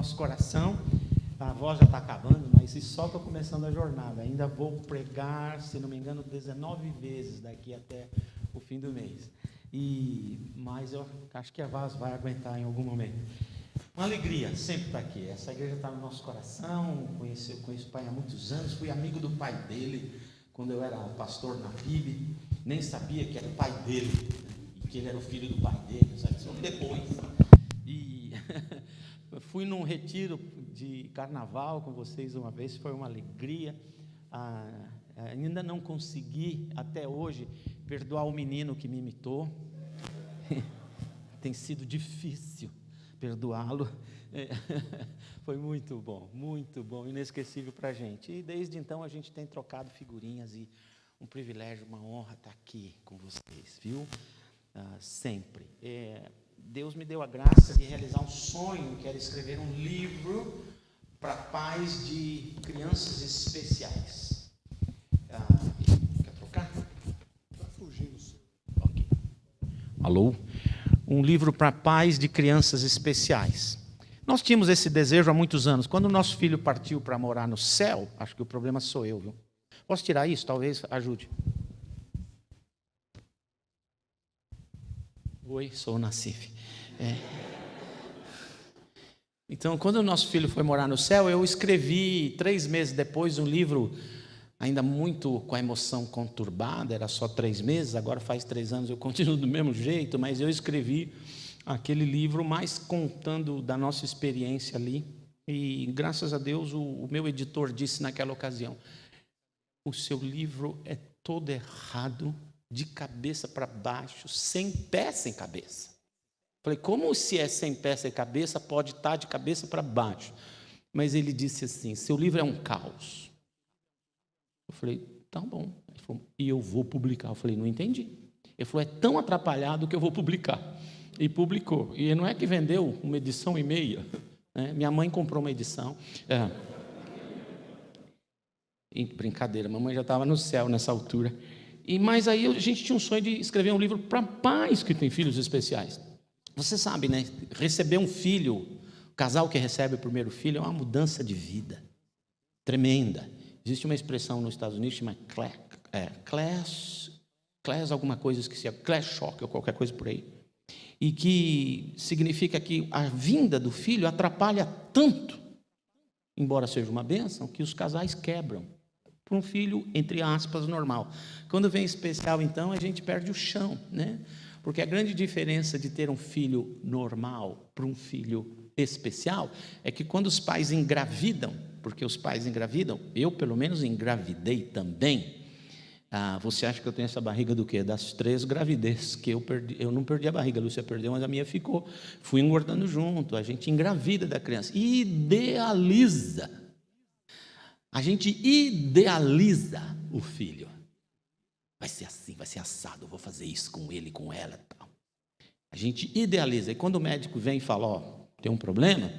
nosso coração. A voz já está acabando, mas só estou começando a jornada. Ainda vou pregar, se não me engano, 19 vezes daqui até o fim do mês. Mas eu acho que a voz vai aguentar em algum momento. Uma alegria sempre estar aqui. Essa igreja está no nosso coração. Conheço o pai há muitos anos. Fui amigo do pai dele quando eu era pastor na PIB. Nem sabia que era o pai dele, e que ele era o filho do pai dele, sabe? Só depois. E fui num retiro de carnaval com vocês uma vez, foi uma alegria. Ainda não consegui, até hoje, perdoar o menino que me imitou. Tem sido difícil perdoá-lo. Foi muito bom, inesquecível para a gente. E desde então a gente tem trocado figurinhas e um privilégio, uma honra estar aqui com vocês, viu? Sempre. Deus me deu a graça de realizar um sonho, que era escrever um livro para pais de crianças especiais. Quer trocar? Está fugindo. Ok. Alô? Um livro para pais de crianças especiais. Nós tínhamos esse desejo há muitos anos. Quando o nosso filho partiu para morar no céu, acho que o problema sou eu, viu? Posso tirar isso? Talvez ajude. Oi, sou o Nassif. Então, quando o nosso filho foi morar no céu, eu escrevi 3 meses depois um livro, ainda muito com a emoção conturbada, era só 3 meses, agora faz 3 anos, eu continuo do mesmo jeito, mas eu escrevi aquele livro mais contando da nossa experiência ali, e graças a Deus o meu editor disse naquela ocasião: o seu livro é todo errado, de cabeça para baixo, sem pé, sem cabeça. Falei, como se é sem pé, sem cabeça, pode estar de cabeça para baixo? Mas ele disse assim: seu livro é um caos. Eu falei, tá bom. Ele falou, e eu vou publicar. Eu falei, não entendi. Ele falou, é tão atrapalhado que eu vou publicar. E publicou. E não é que vendeu uma edição e meia, né? Minha mãe comprou uma edição. Brincadeira, mamãe já estava no céu nessa altura. Mas aí a gente tinha um sonho de escrever um livro para pais que têm filhos especiais. Você sabe, né? Receber um filho, o casal que recebe o primeiro filho, é uma mudança de vida tremenda. Existe uma expressão nos Estados Unidos que chama class alguma coisa, esqueci, class shock ou qualquer coisa por aí. E que significa que a vinda do filho atrapalha tanto, embora seja uma bênção, que os casais quebram para um filho, entre aspas, normal. Quando vem especial, então, a gente perde o chão, né? Porque a grande diferença de ter um filho normal para um filho especial é que quando os pais engravidam, porque os pais engravidam, eu pelo menos engravidei também. Você acha que eu tenho essa barriga do quê? Das 3 gravidezes que eu perdi. Eu não perdi a barriga, a Lúcia perdeu, mas a minha ficou. Fui engordando junto, a gente engravida da criança. Idealiza. A gente idealiza o filho. Vai ser assim, vai ser assado, eu vou fazer isso com ele, com ela. Tal. A gente idealiza. E quando o médico vem e fala, tem um problema,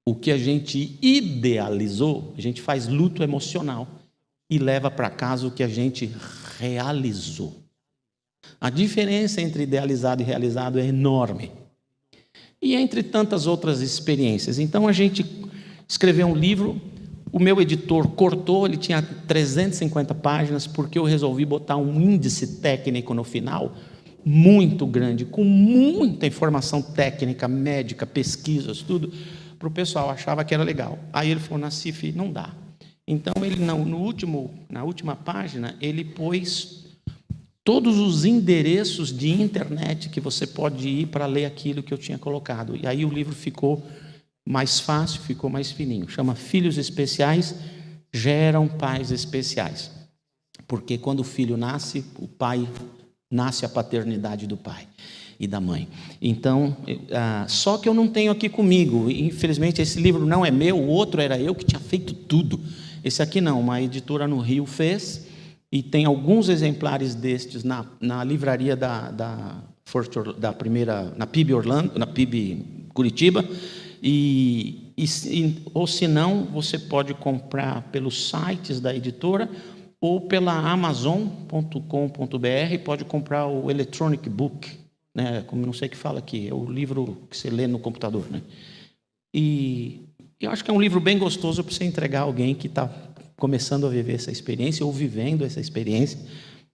o que a gente idealizou, a gente faz luto emocional e leva para casa o que a gente realizou. A diferença entre idealizado e realizado é enorme. E entre tantas outras experiências. Então a gente escreveu um livro. O meu editor cortou, ele tinha 350 páginas, porque eu resolvi botar um índice técnico no final, muito grande, com muita informação técnica, médica, pesquisas, tudo, para o pessoal, achava que era legal. Aí ele falou, Nassif, não dá. Então, ele na última página, ele pôs todos os endereços de internet que você pode ir para ler aquilo que eu tinha colocado. E aí o livro ficou mais fácil, ficou mais fininho. Chama Filhos Especiais Geram Pais Especiais. Porque quando o filho nasce, o pai nasce a paternidade do pai e da mãe. Então, só que eu não tenho aqui comigo. Infelizmente, esse livro não é meu, o outro era eu que tinha feito tudo. Esse aqui não, uma editora no Rio fez, e tem alguns exemplares destes na livraria da primeira, na PIB Orlando, na PIB Curitiba. Ou se não, você pode comprar pelos sites da editora ou pela Amazon.com.br, pode comprar o Electronic Book, né? Como não sei o que fala aqui, é o livro que você lê no computador, né? E eu acho que é um livro bem gostoso para você entregar a alguém que está começando a viver essa experiência ou vivendo essa experiência.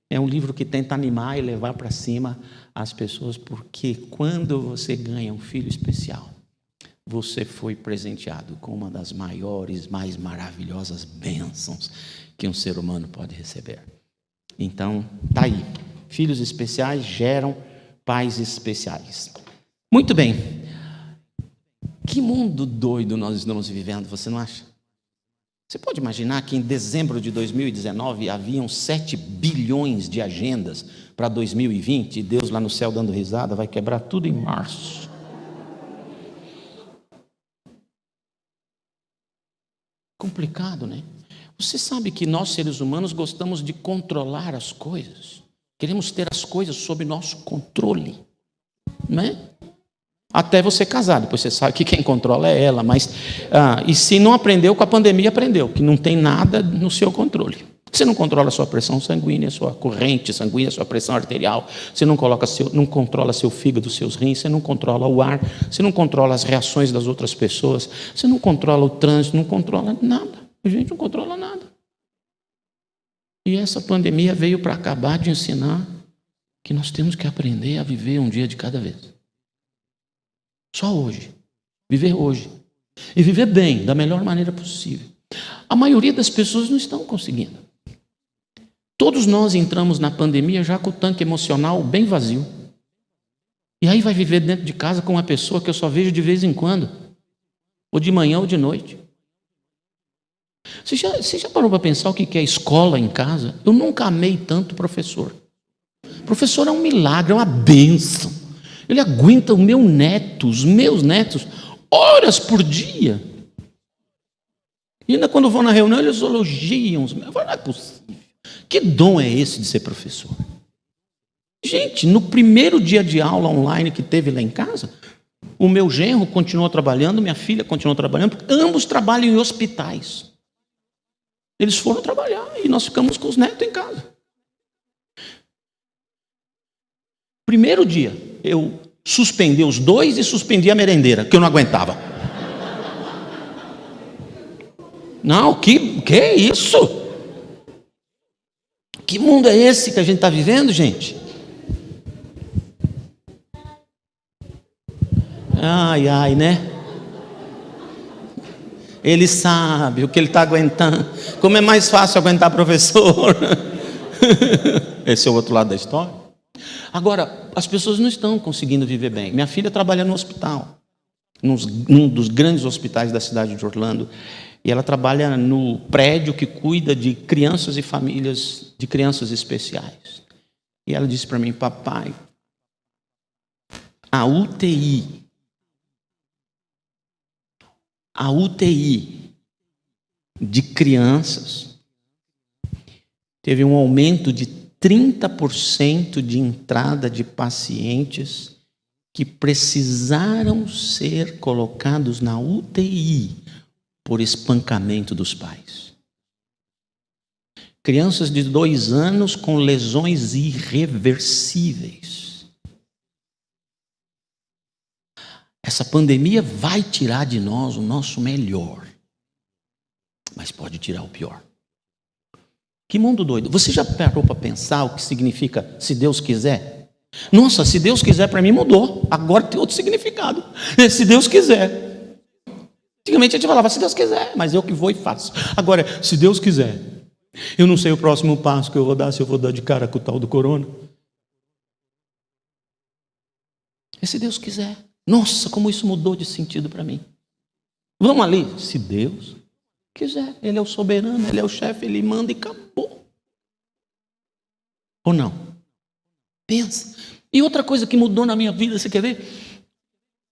É um livro que tenta animar e levar para cima as pessoas, porque quando você ganha um filho especial, você foi presenteado com uma das maiores, mais maravilhosas bênçãos que um ser humano pode receber. Então, tá aí. Filhos especiais geram pais especiais. Muito bem. Que mundo doido nós estamos vivendo, você não acha? Você pode imaginar que em dezembro de 2019 haviam 7 bilhões de agendas para 2020 e Deus lá no céu dando risada vai quebrar tudo em março. Complicado, né? Você sabe que nós seres humanos gostamos de controlar as coisas. Queremos ter as coisas sob nosso controle, não é? Até você casar, depois você sabe que quem controla é ela, mas e se não aprendeu com a pandemia, aprendeu que não tem nada no seu controle. Você não controla a sua pressão sanguínea, a sua corrente sanguínea, a sua pressão arterial, você não controla seu fígado, seus rins, você não controla o ar, você não controla as reações das outras pessoas, você não controla o trânsito, não controla nada. A gente não controla nada. E essa pandemia veio para acabar de ensinar que nós temos que aprender a viver um dia de cada vez. Só hoje. Viver hoje. E viver bem, da melhor maneira possível. A maioria das pessoas não estão conseguindo. Todos nós entramos na pandemia já com o tanque emocional bem vazio. E aí vai viver dentro de casa com uma pessoa que eu só vejo de vez em quando. Ou de manhã ou de noite. Você já parou para pensar o que é escola em casa? Eu nunca amei tanto professor. Professor é um milagre, é uma bênção. Ele aguenta os meus netos, horas por dia. E ainda quando vou na reunião, eles elogiam. Eu falo, não é possível. Que dom é esse de ser professor? Gente, no primeiro dia de aula online que teve lá em casa, o meu genro continuou trabalhando, minha filha continuou trabalhando, porque ambos trabalham em hospitais. Eles foram trabalhar e nós ficamos com os netos em casa. Primeiro dia, eu suspendi os dois e suspendi a merendeira, que eu não aguentava. Não, que é isso? Que mundo é esse que a gente está vivendo, gente? Ai, né? Ele sabe o que ele está aguentando. Como é mais fácil aguentar professor. Esse é o outro lado da história. Agora, as pessoas não estão conseguindo viver bem. Minha filha trabalha no hospital, num dos grandes hospitais da cidade de Orlando, e ela trabalha no prédio que cuida de crianças e famílias de crianças especiais. E ela disse para mim, papai, a UTI de crianças teve um aumento de 30% de entrada de pacientes que precisaram ser colocados na UTI por espancamento dos pais. Crianças de 2 anos com lesões irreversíveis. Essa pandemia vai tirar de nós o nosso melhor, mas pode tirar o pior. Que mundo doido. Você já parou para pensar o que significa se Deus quiser? Nossa, se Deus quiser para mim mudou. Agora tem outro significado. Se Deus quiser. Antigamente a gente falava, se Deus quiser, mas eu que vou e faço. Agora, se Deus quiser. Eu não sei o próximo passo que eu vou dar, se eu vou dar de cara com o tal do corona. É se Deus quiser. Nossa, como isso mudou de sentido para mim. Vamos ali, se Deus quiser. Ele é o soberano, ele é o chefe, ele manda e acabou. Ou não? Pensa. E outra coisa que mudou na minha vida, você quer ver?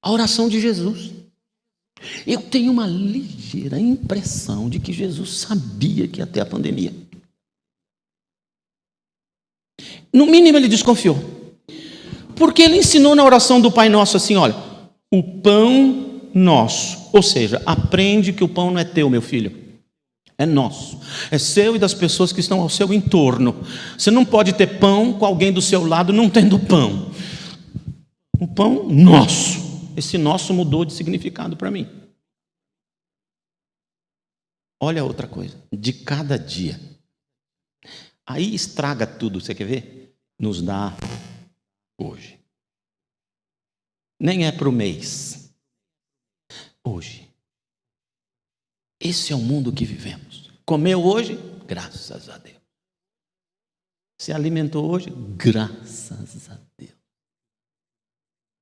A oração de Jesus. Eu tenho uma ligeira impressão de que Jesus sabia que ia ter a pandemia. No mínimo ele desconfiou. Porque ele ensinou na oração do Pai Nosso assim, olha, o pão nosso, ou seja, aprende que o pão não é teu, meu filho, é nosso, é seu e das pessoas que estão ao seu entorno. Você não pode ter pão com alguém do seu lado não tendo pão. O pão nosso, esse nosso mudou de significado para mim. Olha outra coisa, de cada dia. Aí estraga tudo, você quer ver? Nos dá hoje. Nem é para o mês. Hoje. Esse é o mundo que vivemos. Comeu hoje? Graças a Deus. Se alimentou hoje? Graças a Deus.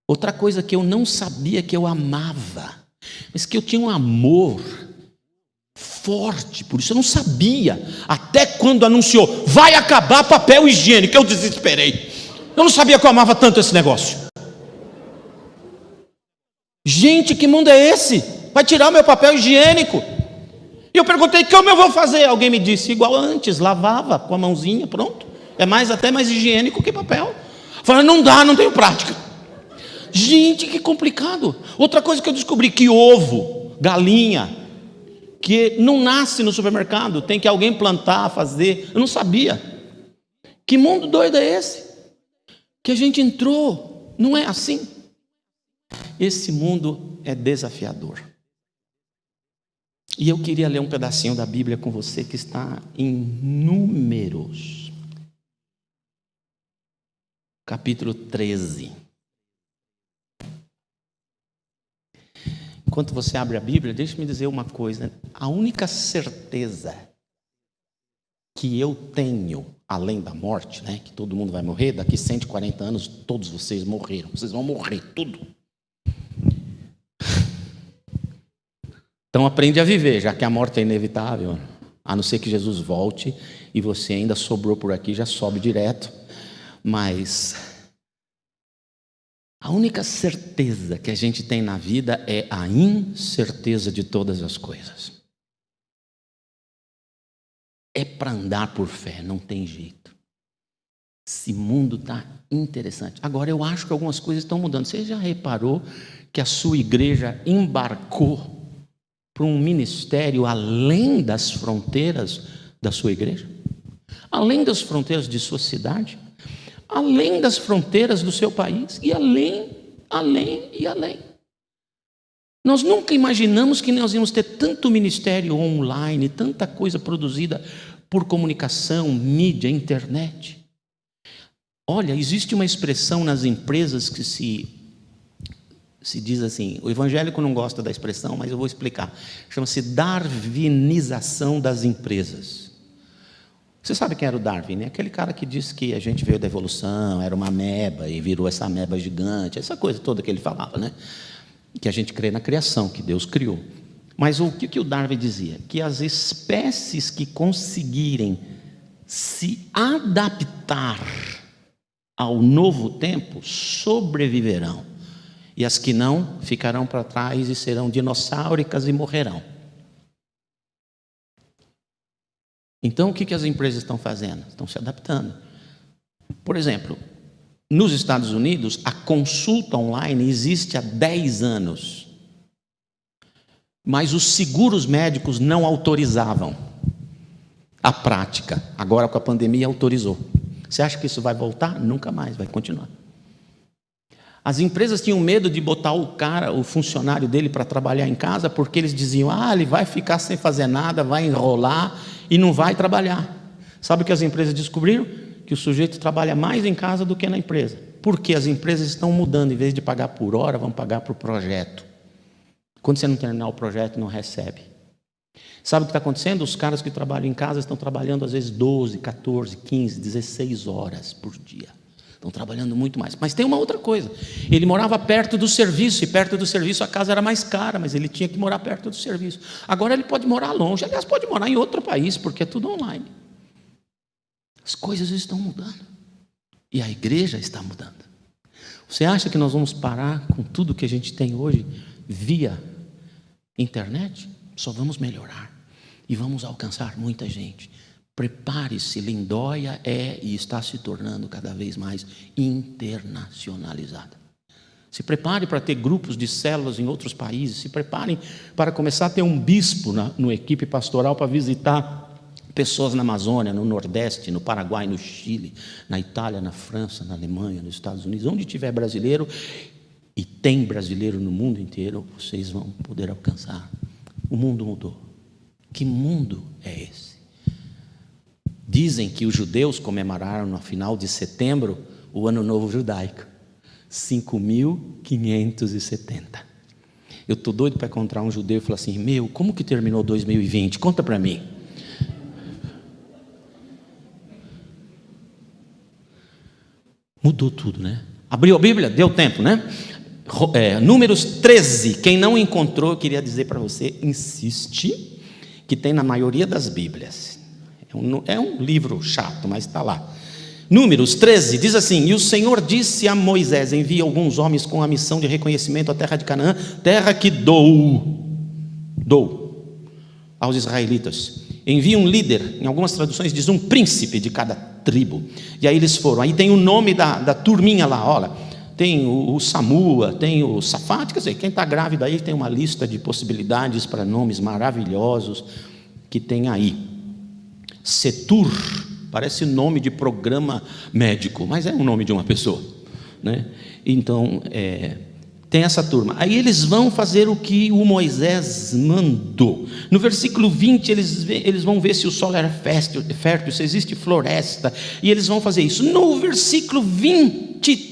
Outra coisa que eu não sabia que eu amava, mas que eu tinha um amor forte, por isso eu não sabia, até quando anunciou, vai acabar papel higiênico, eu desesperei. Eu não sabia que eu amava tanto esse negócio. Gente, que mundo é esse? Vai tirar o meu papel higiênico? E eu perguntei, como eu vou fazer? Alguém me disse, igual antes, lavava com a mãozinha, pronto. É até mais higiênico que papel. Eu falei, não dá, não tenho prática. Gente, que complicado. Outra coisa que eu descobri, que ovo, galinha, que não nasce no supermercado, tem que alguém plantar, fazer. Eu não sabia. Que mundo doido é esse? Que a gente entrou, não é assim? Esse mundo é desafiador. E eu queria ler um pedacinho da Bíblia com você que está em Números, capítulo 13. Enquanto você abre a Bíblia, deixe-me dizer uma coisa. A única certeza que eu tenho, além da morte, né, que todo mundo vai morrer, daqui 140 anos todos vocês morreram, vocês vão morrer, tudo. Então aprende a viver, já que a morte é inevitável, a não ser que Jesus volte e você ainda sobrou por aqui, já sobe direto. Mas a única certeza que a gente tem na vida é a incerteza de todas as coisas. É para andar por fé, não tem jeito. Esse mundo está interessante. Agora eu acho que algumas coisas estão mudando. Você já reparou que a sua igreja embarcou para um ministério além das fronteiras da sua igreja? Além das fronteiras de sua cidade? Além das fronteiras do seu país? E além. Nós nunca imaginamos que nós íamos ter tanto ministério online, tanta coisa produzida por comunicação, mídia, internet. Olha, existe uma expressão nas empresas que se diz assim, o evangélico não gosta da expressão, mas eu vou explicar. Chama-se darwinização das empresas. Você sabe quem era o Darwin, né? Aquele cara que disse que a gente veio da evolução, era uma ameba e virou essa ameba gigante, essa coisa toda que ele falava, né? Que a gente crê na criação, que Deus criou. Mas o que o Darwin dizia? Que as espécies que conseguirem se adaptar ao novo tempo sobreviverão. E as que não ficarão para trás e serão dinossáuricas e morrerão. Então o que as empresas estão fazendo? Estão se adaptando. Por exemplo, nos Estados Unidos, a consulta online existe há 10 anos. Mas os seguros médicos não autorizavam a prática. Agora com a pandemia autorizou. Você acha que isso vai voltar? Nunca mais, vai continuar. As empresas tinham medo de botar o funcionário dele para trabalhar em casa, porque eles diziam, ele vai ficar sem fazer nada, vai enrolar e não vai trabalhar. Sabe o que as empresas descobriram? Que o sujeito trabalha mais em casa do que na empresa. Porque as empresas estão mudando, em vez de pagar por hora, vão pagar por projeto. Quando você não terminar o projeto, não recebe. Sabe o que está acontecendo? Os caras que trabalham em casa estão trabalhando às vezes 12, 14, 15, 16 horas por dia. Estão trabalhando muito mais. Mas tem uma outra coisa. Ele morava perto do serviço, e perto do serviço a casa era mais cara, mas ele tinha que morar perto do serviço. Agora ele pode morar longe, aliás, pode morar em outro país, porque é tudo online. As coisas estão mudando. E a igreja está mudando. Você acha que nós vamos parar com tudo que a gente tem hoje via internet? Só vamos melhorar. E vamos alcançar muita gente. Prepare-se, Lindóia é e está se tornando cada vez mais internacionalizada. Se prepare para ter grupos de células em outros países. Se preparem para começar a ter um bispo na equipe pastoral para visitar pessoas na Amazônia, no Nordeste, no Paraguai, no Chile, na Itália, na França, na Alemanha, nos Estados Unidos. Onde tiver brasileiro, e tem brasileiro no mundo inteiro, vocês vão poder alcançar. O mundo mudou. Que mundo é esse? Dizem que os judeus comemoraram no final de setembro o Ano Novo Judaico, 5.570. Eu estou doido para encontrar um judeu e falar assim: meu, como que terminou 2020? Conta para mim. Mudou tudo, né? Abriu a Bíblia? Deu tempo, né? Números 13. Quem não encontrou, eu queria dizer para você, insiste, que tem na maioria das Bíblias. É um livro chato, mas está lá. Números 13 diz assim: e o Senhor disse a Moisés: envie alguns homens com a missão de reconhecimento à terra de Canaã, terra que dou aos israelitas. Envie um líder, em algumas traduções diz um príncipe de cada tribo. E aí eles foram. Aí tem o nome da turminha lá, olha. Tem o Samua, tem o Safate, quer dizer, quem está grávido aí tem uma lista de possibilidades para nomes maravilhosos que tem aí. Setur, parece nome de programa médico, mas é o nome de uma pessoa, né? Então, tem essa turma. Aí eles vão fazer o que o Moisés mandou. No versículo 20, eles vão ver se o solo era fértil, se existe floresta, e eles vão fazer isso. No versículo 23,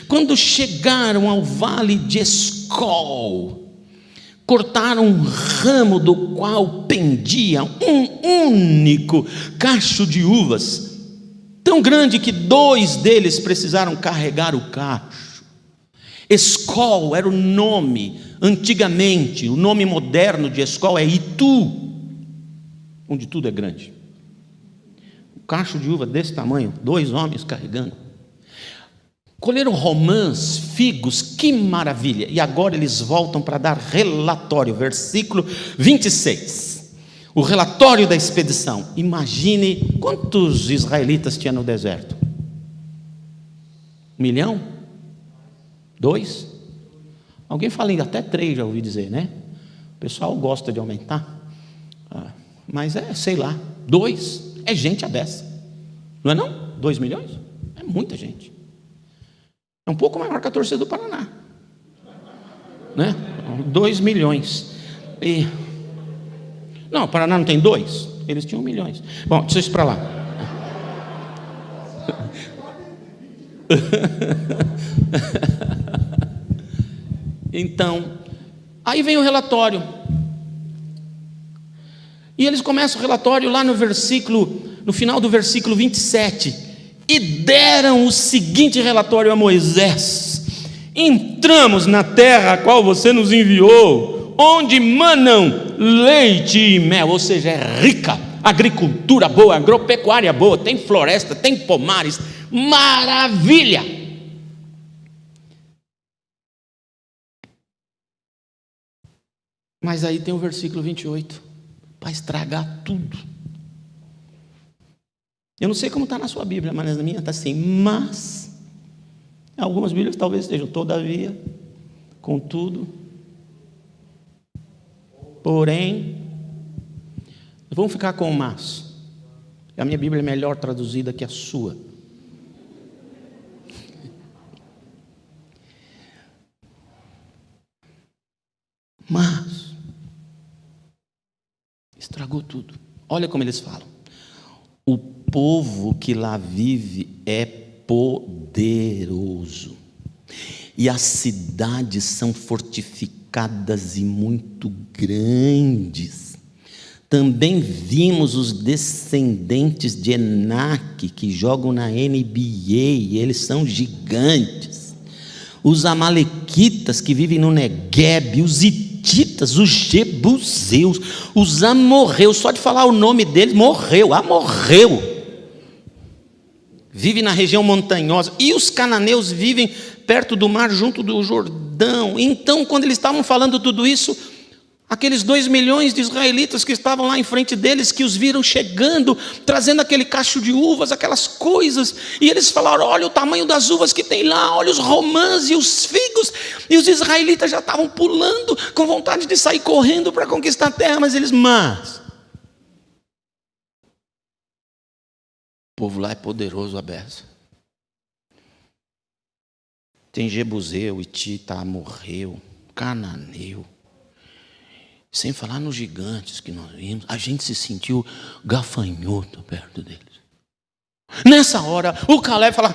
quando chegaram ao vale de Escol, cortaram um ramo do qual pendia um único cacho de uvas, tão grande que 2 deles precisaram carregar o cacho. Escol era o nome, antigamente, o nome moderno de Escol é Itu, onde tudo é grande. Um cacho de uva desse tamanho, 2 homens carregando. Colheram romãs, figos, que maravilha. E agora eles voltam para dar relatório, versículo 26. O relatório da expedição. Imagine quantos israelitas tinha no deserto? 1 milhão? 2? Alguém fala até 3, já ouvi dizer, né? O pessoal gosta de aumentar. Mas sei lá, 2 é gente a beça. Não é não? 2 milhões? É muita gente. É um pouco maior que a torcida do Paraná, né? 2 milhões. Não, o Paraná não tem 2? Eles tinham milhões. Bom, deixa isso para lá. Então, aí vem o relatório. E eles começam o relatório lá no final do versículo 27. E deram o seguinte relatório a Moisés: entramos na terra a qual você nos enviou, onde manam leite e mel, ou seja, é rica, agricultura boa, agropecuária boa, tem floresta, tem pomares, maravilha. Mas aí tem o versículo 28, para estragar tudo. Eu não sei como está na sua Bíblia, mas na minha está assim: mas, algumas Bíblias talvez estejam, todavia, contudo, porém, vamos ficar com o mas. A minha Bíblia é melhor traduzida que a sua. Mas estragou tudo. Olha como eles falam: o povo que lá vive é poderoso, e as cidades são fortificadas e muito grandes. Também vimos os descendentes de Enaque, que jogam na NBA, eles são gigantes. Os amalequitas que vivem no Negueb, os hititas, os jebuseus, os amorreus, só de falar o nome deles, amorreu. Vive na região montanhosa, e os cananeus vivem perto do mar, junto do Jordão. Então, quando eles estavam falando tudo isso, aqueles 2 milhões de israelitas que estavam lá em frente deles, que os viram chegando, trazendo aquele cacho de uvas, aquelas coisas, e eles falaram: olha o tamanho das uvas que tem lá, olha os romãs e os figos, e os israelitas já estavam pulando, com vontade de sair correndo para conquistar a terra, mas o povo lá é poderoso a beça. Tem jebuseu, hitita, amorreu, cananeu. Sem falar nos gigantes que nós vimos, a gente se sentiu gafanhoto perto deles. Nessa hora, o Caleb fala: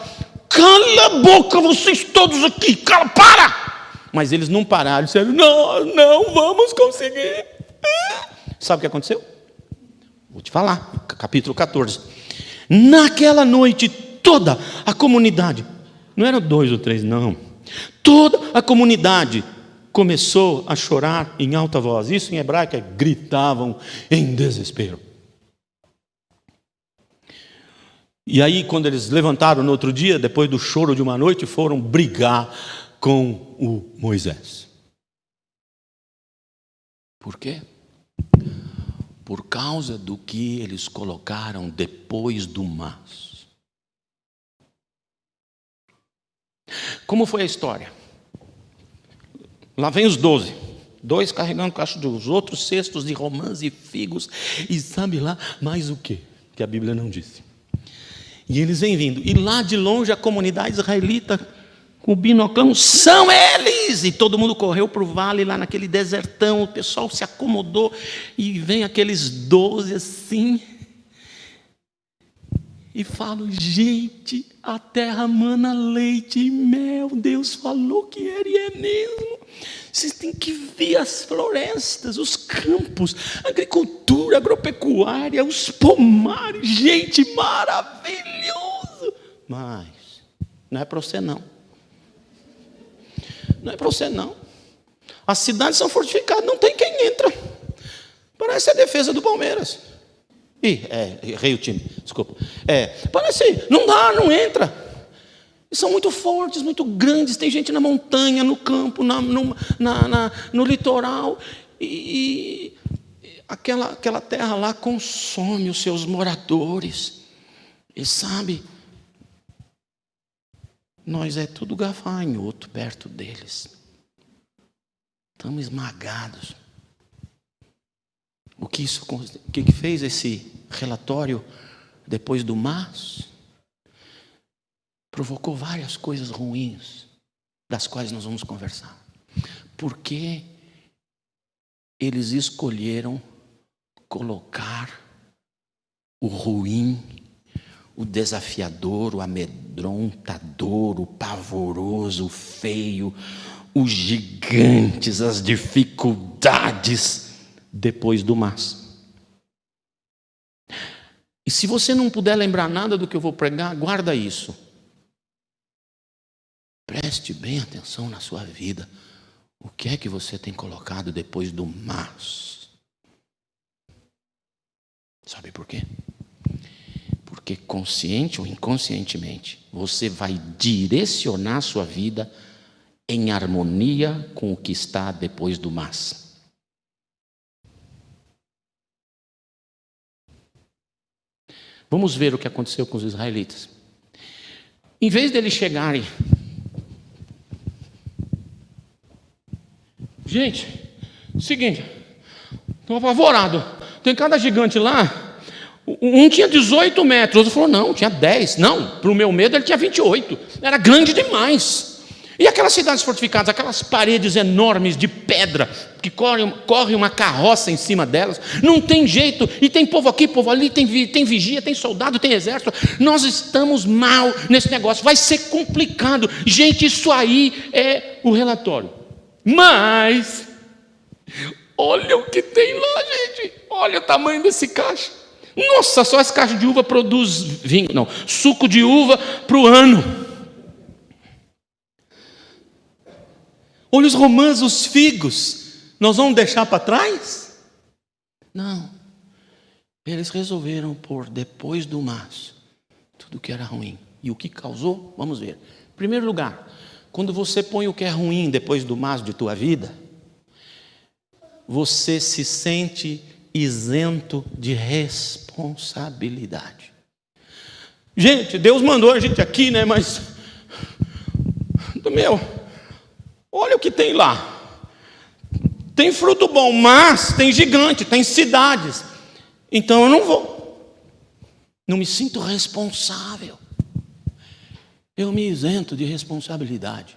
cala a boca, vocês todos aqui, cala, para! Mas eles não pararam, disseram: nós não vamos conseguir. Sabe o que aconteceu? Vou te falar, capítulo 14. Naquela noite, toda a comunidade, não eram 2 ou 3, não, toda a comunidade começou a chorar em alta voz. Isso em hebraico é gritavam em desespero. E aí, quando eles levantaram no outro dia, depois do choro de uma noite, foram brigar com o Moisés. Por quê? Por causa do que eles colocaram depois do mas. Como foi a história? Lá vem os 12. 2 carregando caixa dos outros cestos de romãs e figos. E sabe lá mais o quê? Que a Bíblia não disse. E eles vêm vindo. E lá de longe a comunidade israelita, com o binocão, são eles! E todo mundo correu para o vale, lá naquele desertão. O pessoal se acomodou. E vem aqueles 12 assim. E falam: gente, a terra mana leite e mel. Deus falou que era e é mesmo. Vocês têm que ver as florestas, os campos, a agricultura, agropecuária, os pomares. Gente, maravilhoso. Mas não é para você não. Não é para você não. As cidades são fortificadas, não tem quem entra. Parece a defesa do Palmeiras. Errei o time, desculpa. Parece, não dá, não entra. São muito fortes, muito grandes. Tem gente na montanha, no campo, no litoral. E aquela terra lá consome os seus moradores. E sabe, nós é tudo gafanhoto perto deles. Estamos esmagados. O que fez esse relatório depois do mas? Provocou várias coisas ruins, das quais nós vamos conversar. Porque eles escolheram colocar o ruim, o desafiador, o amedrontador, o pavoroso, o feio, os gigantes, as dificuldades depois do mas. E se você não puder lembrar nada do que eu vou pregar, guarda isso. Preste bem atenção na sua vida. O que é que você tem colocado depois do mas? Sabe por quê? Porque consciente ou inconscientemente, você vai direcionar a sua vida em harmonia com o que está depois do mas. Vamos ver o que aconteceu com os israelitas. Em vez deles chegarem... Gente, seguinte, estou apavorado. Tem cada gigante lá. Um tinha 18 metros, o outro falou: não, tinha 10. Não, para o meu medo ele tinha 28. Era grande demais. E aquelas cidades fortificadas, aquelas paredes enormes de pedra, que corre uma carroça em cima delas, não tem jeito. E tem povo aqui, povo ali, tem vigia, tem soldado, tem exército. Nós estamos mal nesse negócio, vai ser complicado. Gente, isso aí é o relatório. Mas, olha o que tem lá, gente. Olha o tamanho desse caixa. Nossa, só esse caixa de uva produz vinho, não, suco de uva para o ano. Olha os romãs, os figos. Nós vamos deixar para trás? Não. Eles resolveram pôr depois do mas tudo que era ruim. E o que causou? Vamos ver. Em primeiro lugar, quando você põe o que é ruim depois do mas de tua vida, você se sente isento de responsabilidade. Gente, Deus mandou a gente aqui, né? Mas, olha o que tem lá. Tem fruto bom, mas tem gigante, tem cidades. Então eu não vou. Não me sinto responsável. Eu me isento de responsabilidade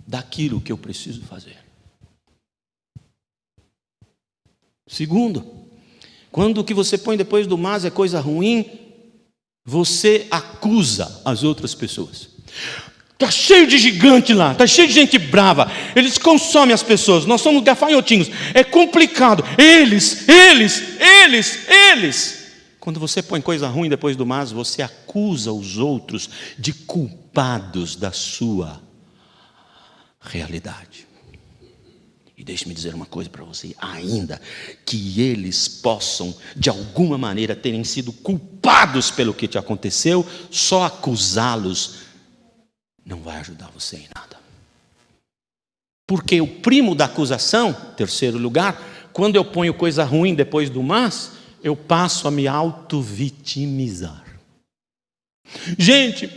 daquilo que eu preciso fazer. Segundo, quando o que você põe depois do mas é coisa ruim, você acusa as outras pessoas. Está cheio de gigante lá, está cheio de gente brava, eles consomem as pessoas, nós somos gafanhotinhos, é complicado, eles. Quando você põe coisa ruim depois do mas, você acusa os outros de culpados da sua realidade. E deixe-me dizer uma coisa para você, ainda que eles possam de alguma maneira terem sido culpados pelo que te aconteceu, só acusá-los não vai ajudar você em nada. Porque o primo da acusação, terceiro lugar, quando eu ponho coisa ruim depois do mas, eu passo a me auto-vitimizar. Gente,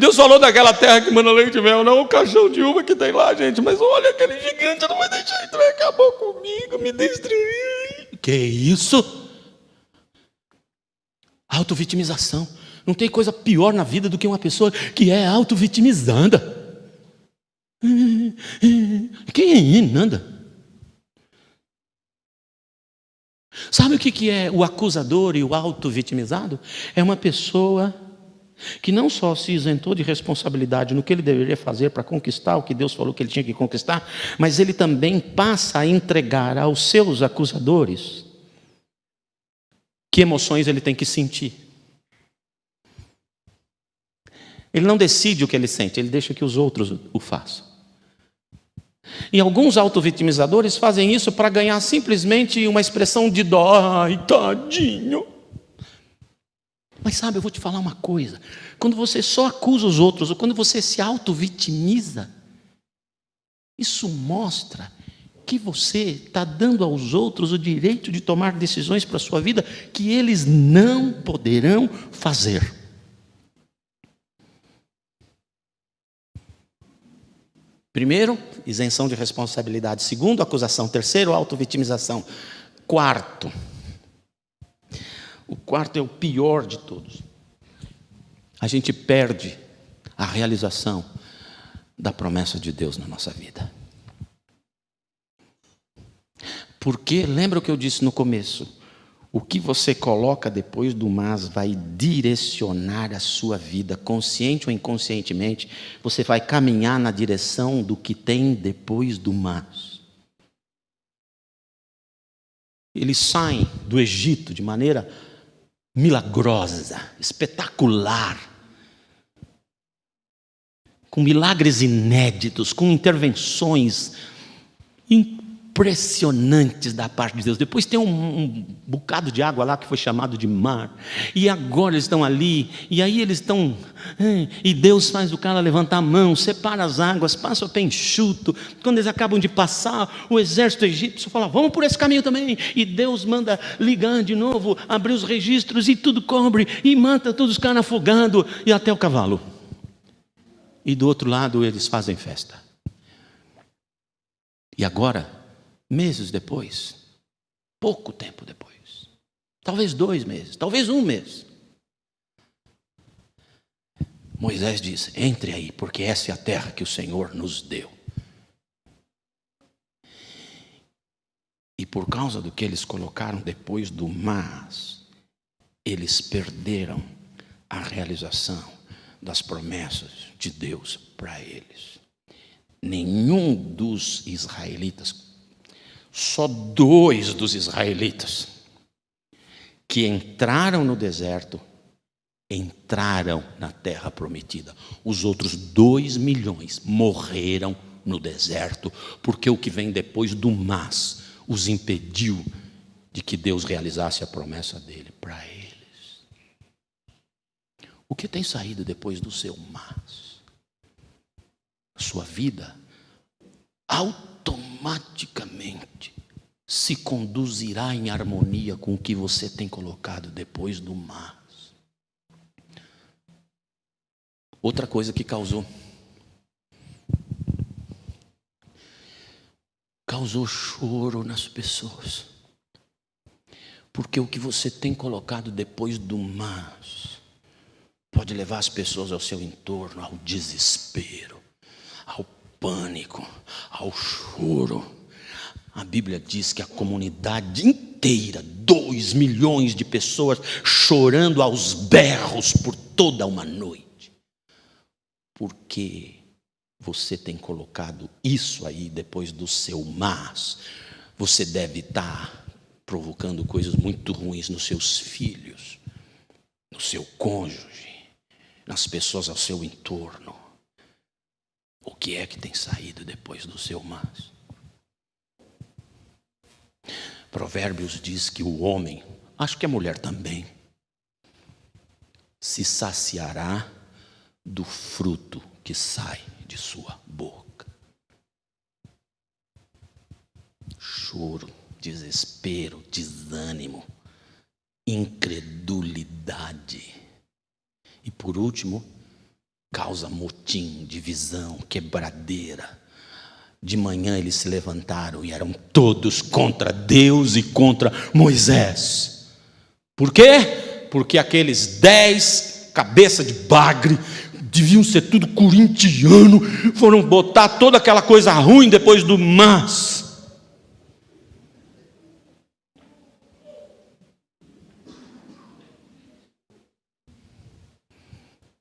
Deus falou daquela terra que manda leite e mel, não o caixão de uva que tem lá, gente, mas olha, aquele gigante não vai deixar entrar, acabou comigo, me destruiu. Que isso? Auto-vitimização. Não tem coisa pior na vida do que uma pessoa que é auto-vitimizada. Quem é nada? Sabe o que é o acusador e o auto-vitimizado? É uma pessoa que não só se isentou de responsabilidade no que ele deveria fazer para conquistar o que Deus falou que ele tinha que conquistar, mas ele também passa a entregar aos seus acusadores que emoções ele tem que sentir. Ele não decide o que ele sente, ele deixa que os outros o façam. E alguns auto-vitimizadores fazem isso para ganhar simplesmente uma expressão de dó. Ai, tadinho. Mas sabe, eu vou te falar uma coisa. Quando você só acusa os outros, ou quando você se auto-vitimiza, isso mostra que você está dando aos outros o direito de tomar decisões para a sua vida que eles não poderão fazer. Primeiro, isenção de responsabilidade. Segundo, acusação. Terceiro, auto-vitimização. Quarto, o quarto é o pior de todos. A gente perde a realização da promessa de Deus na nossa vida. Porque, lembra o que eu disse no começo? O que você coloca depois do mas vai direcionar a sua vida, consciente ou inconscientemente. Você vai caminhar na direção do que tem depois do mas. Eles saem do Egito de maneira milagrosa, espetacular, com milagres inéditos, com intervenções impressionantes da parte de Deus. Depois tem um bocado de água lá que foi chamado de mar, e agora eles estão ali, e aí eles estão, e Deus faz o cara levantar a mão, separa as águas, passa o pé enxuto. Quando eles acabam de passar, o exército egípcio fala, vamos por esse caminho também, e Deus manda ligar de novo, abrir os registros, e tudo cobre, e mata todos os caras afogando, e até o cavalo. E do outro lado eles fazem festa. E agora, meses depois, pouco tempo depois, talvez 2 meses, talvez 1 mês, Moisés diz, entre aí, porque essa é a terra que o Senhor nos deu. E por causa do que eles colocaram depois do mas, eles perderam a realização das promessas de Deus para eles. Nenhum dos israelitas, só 2 dos israelitas que entraram no deserto, entraram na terra prometida. Os outros 2 milhões morreram no deserto, porque o que vem depois do mas os impediu de que Deus realizasse a promessa dele para eles. O que tem saído depois do seu mas? A sua vida automaticamente se conduzirá em harmonia com o que você tem colocado depois do mas. Outra coisa que causou choro nas pessoas, porque o que você tem colocado depois do mas pode levar as pessoas ao seu entorno ao desespero, ao pânico, ao choro, A Bíblia diz que a comunidade inteira, 2 milhões de pessoas chorando aos berros por toda uma noite. Porque você tem colocado isso aí depois do seu mas. Você deve estar provocando coisas muito ruins nos seus filhos, no seu cônjuge, nas pessoas ao seu entorno. O que é que tem saído depois do seu mas? Provérbios diz que o homem, acho que a mulher também, se saciará do fruto que sai de sua boca. Choro, desespero, desânimo, incredulidade. E por último, causa motim, divisão, quebradeira. De manhã eles se levantaram e eram todos contra Deus e contra Moisés. Por quê? Porque aqueles 10 cabeças de bagre, deviam ser tudo corintiano, foram botar toda aquela coisa ruim depois do mas.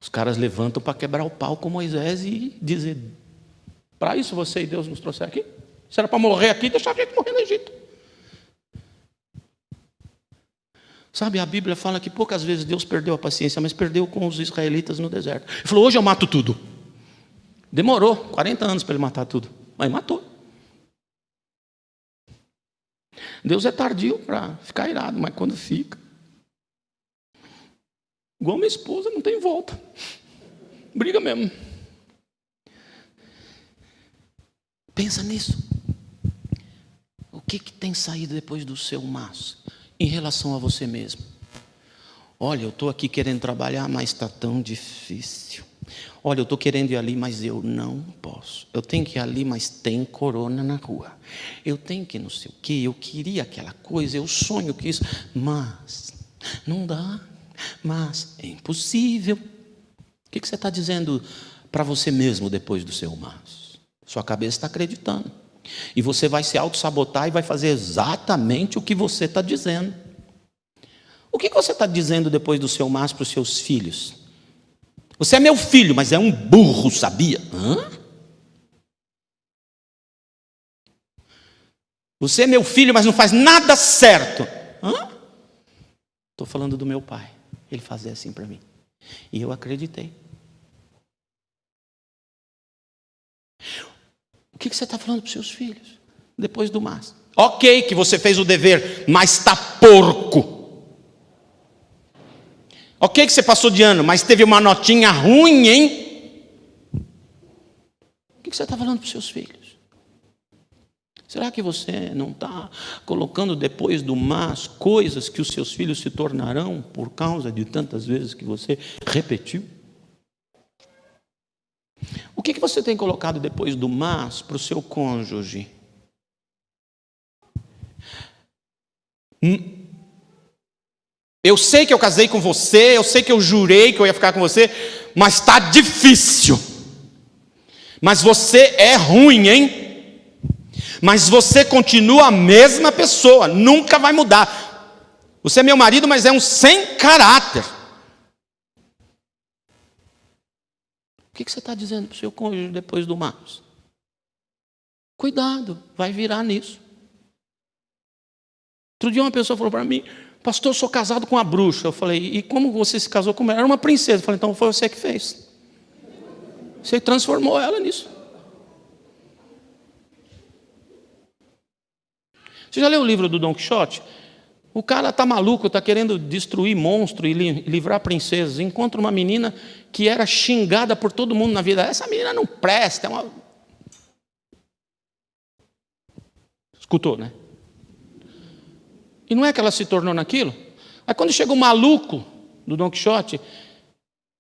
Os caras levantam para quebrar o pau com Moisés e dizer: para isso você e Deus nos trouxeram aqui? Se era para morrer aqui, deixar a gente morrer no Egito. Sabe, a Bíblia fala que poucas vezes Deus perdeu a paciência, mas perdeu com os israelitas no deserto. Ele falou: hoje eu mato tudo. Demorou 40 anos para ele matar tudo, mas matou. Deus é tardio para ficar irado, mas quando fica, igual minha esposa, não tem volta. Briga mesmo. Pensa nisso. O que tem saído depois do seu mas em relação a você mesmo? Olha, eu estou aqui querendo trabalhar, mas está tão difícil. Olha, eu estou querendo ir ali, mas eu não posso. Eu tenho que ir ali, mas tem corona na rua. Eu tenho que não sei o quê, eu queria aquela coisa, eu sonho que isso, mas não dá, mas é impossível. O que você está dizendo para você mesmo depois do seu mas? Sua cabeça está acreditando. E você vai se auto-sabotar e vai fazer exatamente o que você está dizendo. O que você está dizendo depois do seu mas para os seus filhos? Você é meu filho, mas é um burro, sabia? Hã? Você é meu filho, mas não faz nada certo. Hã? Estou falando do meu pai. Ele fazia assim para mim. E eu acreditei. O que você está falando para os seus filhos depois do mas? Ok, que você fez o dever, mas está porco. Ok que você passou de ano, mas teve uma notinha ruim, hein? O que você está falando para os seus filhos? Será que você não está colocando depois do mas coisas que os seus filhos se tornarão por causa de tantas vezes que você repetiu? O que você tem colocado depois do mas para o seu cônjuge? Eu sei que eu casei com você, eu sei que eu jurei que eu ia ficar com você, mas está difícil. Mas você é ruim, hein? Mas você continua a mesma pessoa, nunca vai mudar. Você é meu marido, mas é um sem caráter. O que você está dizendo para o seu cônjuge depois do mas? Cuidado, vai virar nisso. Outro dia uma pessoa falou para mim: pastor, eu sou casado com uma bruxa. Eu falei: e como você se casou com ela? Era uma princesa. Eu falei: então foi você que fez. Você transformou ela nisso. Você já leu o livro do Dom Quixote? O cara está maluco, está querendo destruir monstro e livrar princesas. Encontra uma menina que era xingada por todo mundo na vida. Essa menina não presta, é uma... Escutou, né? E não é que ela se tornou naquilo? Aí quando chega o maluco do Dom Quixote,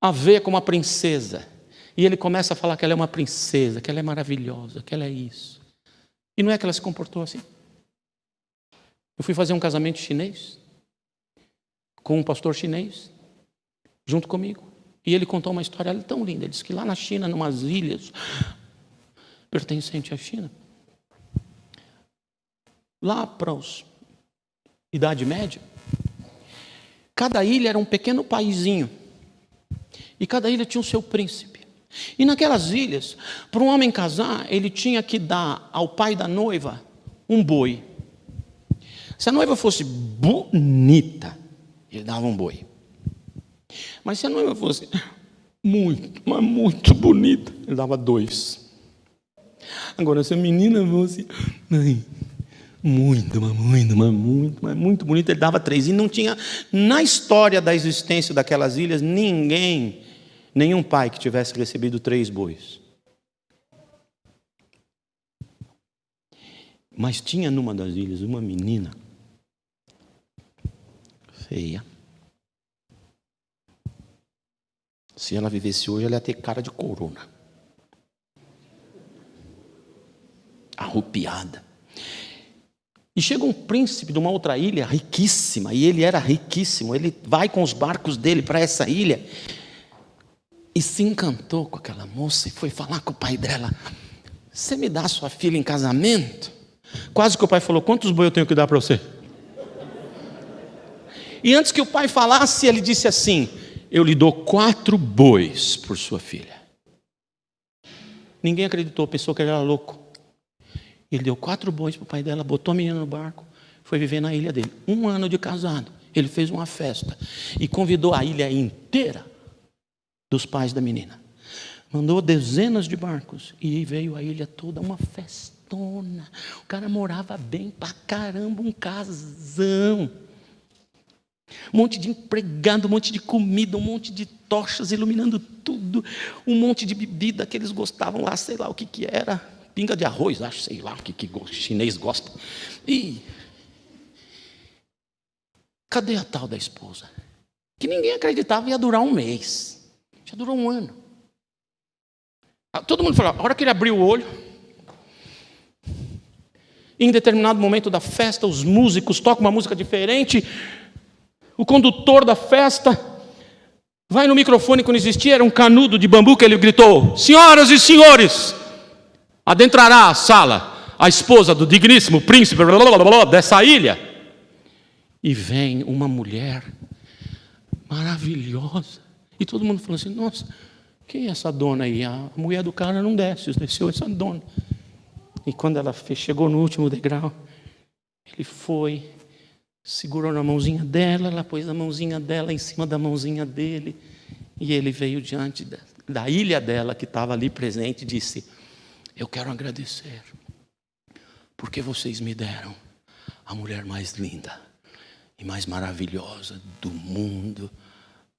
a vê como uma princesa. E ele começa a falar que ela é uma princesa, que ela é maravilhosa, que ela é isso. E não é que ela se comportou assim? Eu fui fazer um casamento chinês, com um pastor chinês, junto comigo. E ele contou uma história tão linda. Ele disse que lá na China, numas ilhas pertencentes à China, lá para a Idade Média, cada ilha era um pequeno paizinho. E cada ilha tinha o seu príncipe. E naquelas ilhas, para um homem casar, ele tinha que dar ao pai da noiva um boi. Se a noiva fosse bonita, ele dava um boi. Mas se a noiva fosse muito, mas muito bonita, ele dava 2. Agora, se a menina fosse muito bonita, ele dava 3. E não tinha, na história da existência daquelas ilhas, nenhum pai que tivesse recebido 3 bois. Mas tinha numa das ilhas uma menina feia. Se ela vivesse hoje, ela ia ter cara de corona. Arrupiada. E chega um príncipe de uma outra ilha, riquíssima, e ele era riquíssimo. Ele vai com os barcos dele para essa ilha e se encantou com aquela moça e foi falar com o pai dela: você me dá sua filha em casamento? Quase que o pai falou: quantos bois eu tenho que dar para você? E antes que o pai falasse, ele disse assim: eu lhe dou 4 bois por sua filha. Ninguém acreditou, pensou que ele era louco. Ele deu 4 bois para o pai dela, botou a menina no barco, foi viver na ilha dele. 1 ano de casado, ele fez uma festa e convidou a ilha inteira dos pais da menina. Mandou dezenas de barcos e veio a ilha toda, uma festona. O cara morava bem pra caramba, um casão. Um monte de empregado, um monte de comida, um monte de tochas iluminando tudo, um monte de bebida que eles gostavam lá, sei lá o que era, pinga de arroz, acho, sei lá o que chinês gosta. E cadê a tal da esposa? Que ninguém acreditava ia durar 1 mês. Já durou 1 ano. Todo mundo falou, a hora que ele abriu o olho, em determinado momento da festa, os músicos tocam uma música diferente, o condutor da festa vai no microfone, quando existia, era um canudo de bambu, que ele gritou: senhoras e senhores, adentrará a sala a esposa do digníssimo príncipe dessa ilha. E vem uma mulher maravilhosa. E todo mundo falou assim: nossa, quem é essa dona aí? A mulher do cara não desceu essa dona. E quando ela chegou no último degrau, ele foi, segurou na mãozinha dela, ela pôs a mãozinha dela em cima da mãozinha dele, e ele veio diante da ilha dela, que estava ali presente, e disse: eu quero agradecer, porque vocês me deram a mulher mais linda e mais maravilhosa do mundo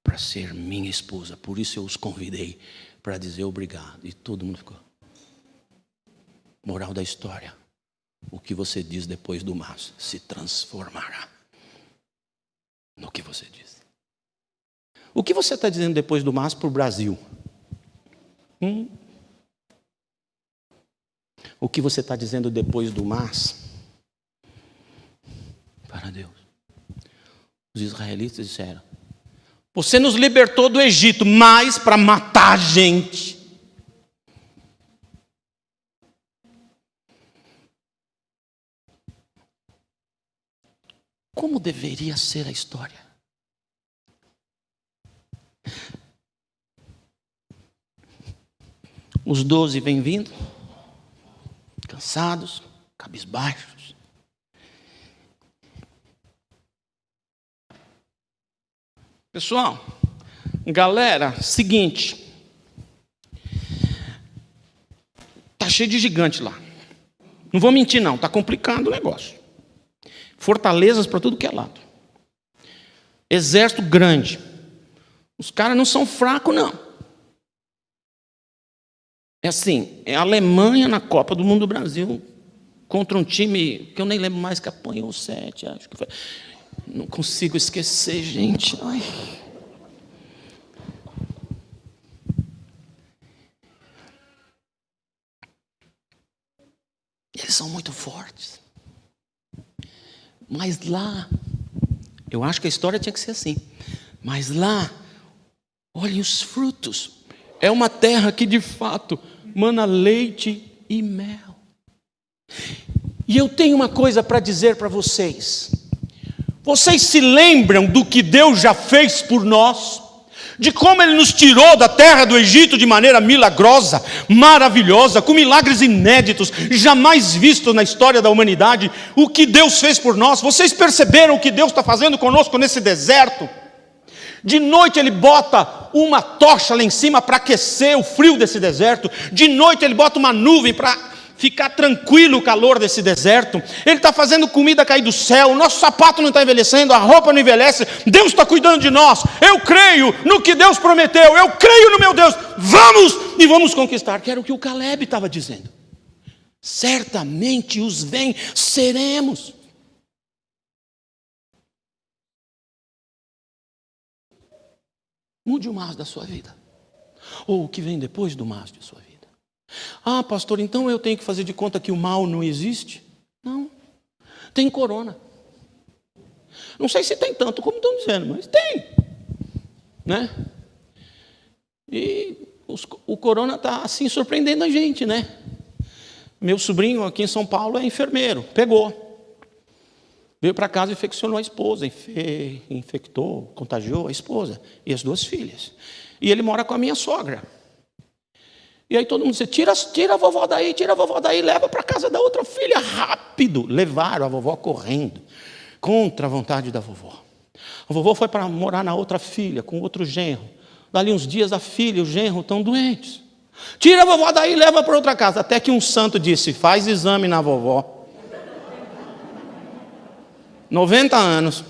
para ser minha esposa. Por isso eu os convidei para dizer obrigado. E todo mundo ficou. Moral da história: o que você diz depois do mas se transformará no que você diz. O que você está dizendo depois do mas para o Brasil? O que você está dizendo depois do mas para Deus? Os israelitas disseram: você nos libertou do Egito, mas para matar a gente. Como deveria ser a história? Os 12 vêm vindo, cansados, cabisbaixos. Pessoal, galera, seguinte, tá cheio de gigante lá. Não vou mentir não, tá complicado o negócio. Fortalezas para tudo que é lado. Exército grande. Os caras não são fracos não. É assim, é a Alemanha na Copa do Mundo do Brasil contra um time que eu nem lembro mais, que apanhou 7, acho que foi. Não consigo esquecer, gente. Ai. Eles são muito fortes. Mas lá, eu acho que a história tinha que ser assim. Mas lá, olhem os frutos. É uma terra que de fato mana leite e mel. E eu tenho uma coisa para dizer para vocês. Vocês se lembram do que Deus já fez por nós? De como Ele nos tirou da terra do Egito de maneira milagrosa, maravilhosa, com milagres inéditos, jamais vistos na história da humanidade. O que Deus fez por nós. Vocês perceberam o que Deus está fazendo conosco nesse deserto? De noite Ele bota uma tocha lá em cima para aquecer o frio desse deserto. De noite Ele bota uma nuvem para ficar tranquilo o calor desse deserto. Ele está fazendo comida cair do céu. O nosso sapato não está envelhecendo, a roupa não envelhece. Deus está cuidando de nós. Eu creio no que Deus prometeu. Eu creio no meu Deus. Vamos e vamos conquistar. Que era o que o Caleb estava dizendo. Certamente os venceremos. Mude o mas da sua vida. Ou o que vem depois do mas de sua vida. Ah, pastor, então eu tenho que fazer de conta que o mal não existe? Não. Tem corona. Não sei se tem tanto como estão dizendo, mas tem. Né? E o corona está assim surpreendendo a gente, né? Meu sobrinho aqui em São Paulo é enfermeiro. Pegou. Veio para casa e infeccionou a esposa. Infectou, contagiou a esposa e as 2 filhas. E ele mora com a minha sogra. E aí todo mundo disse, tira a vovó daí, leva para a casa da outra filha, rápido. Levaram a vovó correndo, contra a vontade da vovó. A vovó foi para morar na outra filha, com outro genro. Dali uns dias a filha e o genro estão doentes. Tira a vovó daí, leva para outra casa. Até que um santo disse, faz exame na vovó. 90 anos,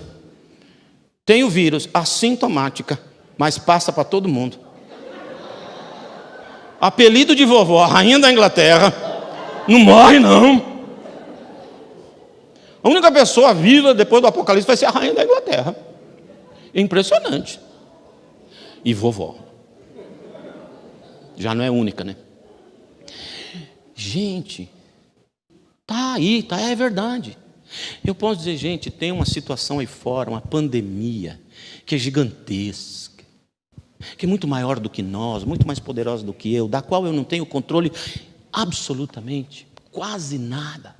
tem o vírus, assintomática, mas passa para todo mundo. Apelido de vovó, a rainha da Inglaterra. Não morre, não. A única pessoa viva depois do Apocalipse vai ser a rainha da Inglaterra. Impressionante. E vovó. Já não é única, né? Gente, tá aí, é verdade. Eu posso dizer, gente, tem uma situação aí fora, uma pandemia, que é gigantesca. Que é muito maior do que nós, muito mais poderosa do que eu, da qual eu não tenho controle absolutamente, quase nada.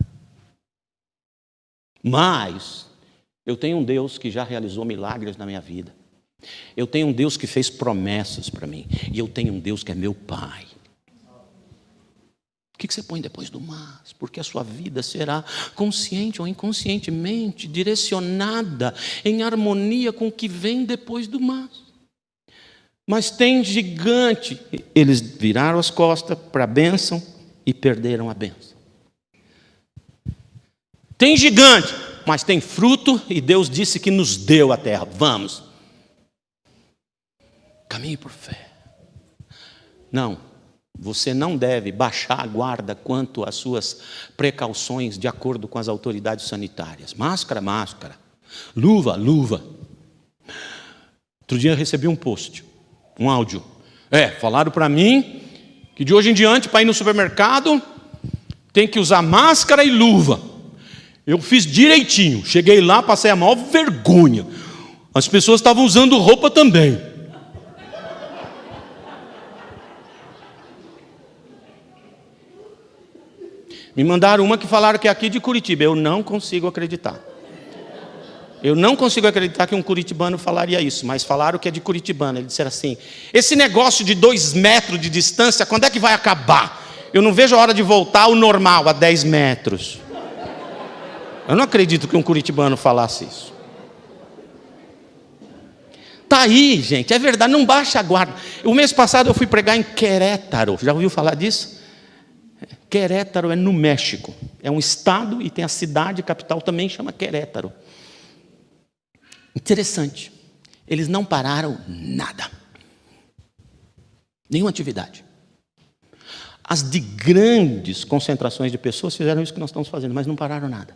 Mas eu tenho um Deus que já realizou milagres na minha vida. Eu tenho um Deus que fez promessas para mim. E eu tenho um Deus que é meu Pai. O que você põe depois do mas? Porque a sua vida será consciente ou inconscientemente direcionada em harmonia com o que vem depois do mas. Mas tem gigante. Eles viraram as costas para a bênção e perderam a bênção. Tem gigante, mas tem fruto e Deus disse que nos deu a terra. Vamos. Caminhe por fé. Não, você não deve baixar a guarda quanto às suas precauções de acordo com as autoridades sanitárias. Máscara. Luva. Outro dia eu recebi um post. Um áudio. Falaram para mim que de hoje em diante, para ir no supermercado, tem que usar máscara e luva. Eu fiz direitinho. Cheguei lá, passei a maior vergonha. As pessoas estavam usando roupa também. Me mandaram uma que falaram que é aqui de Curitiba. Eu não consigo acreditar. Eu não consigo acreditar que um curitibano falaria isso, mas falaram que é de curitibano. Eles disseram assim, esse negócio de 2 metros de distância, quando é que vai acabar? Eu não vejo a hora de voltar ao normal, a 10 metros. Eu não acredito que um curitibano falasse isso. Está aí, gente, é verdade, não baixa a guarda. O mês passado eu fui pregar em Querétaro, já ouviu falar disso? Querétaro é no México, é um estado e tem a cidade, capital também chama Querétaro. Interessante, eles não pararam nada, nenhuma atividade. As de grandes concentrações de pessoas fizeram isso que nós estamos fazendo, mas não pararam nada.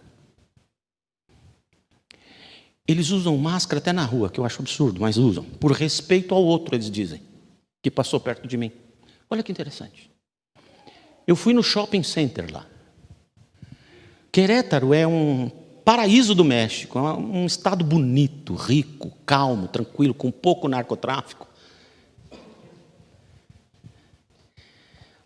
Eles usam máscara até na rua, que eu acho absurdo, mas usam, por respeito ao outro, eles dizem, que passou perto de mim. Olha que interessante. Eu fui no shopping center lá. Querétaro é um paraíso do México, é um estado bonito, rico, calmo, tranquilo, com pouco narcotráfico.